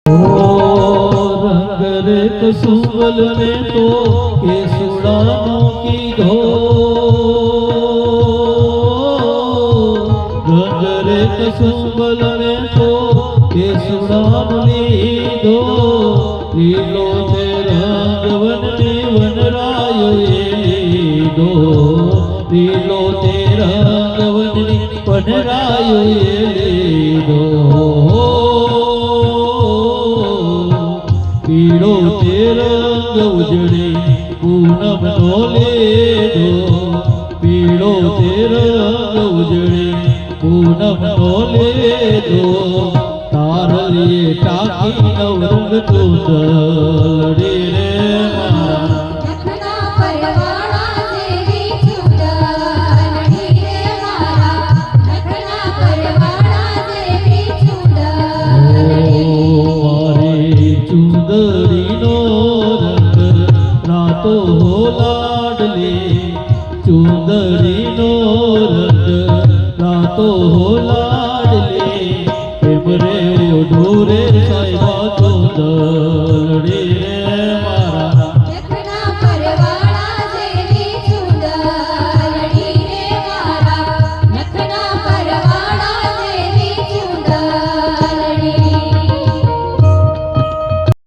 रंग रे कसुंबल ने तो केसुड़ानो कीधो रंग रे कसुंबल ने तो केसुड़ानो लीधो लीलो ते रंग वन ने वनरायो लीधो लीलो ते रंग वन ने वनरायो लीधो पीड़ो ते रंग उजड़े पूनम नो लेदो पीड़ो ते रंग उजड़े पूनम नो लेदो तारलिए टाकी नवरंग चूंदड़ी रे चुंदड़ी नो रंग रातो हो लाडले प्रेम रे ओढ़ो रे साहिबा चुंदड़ी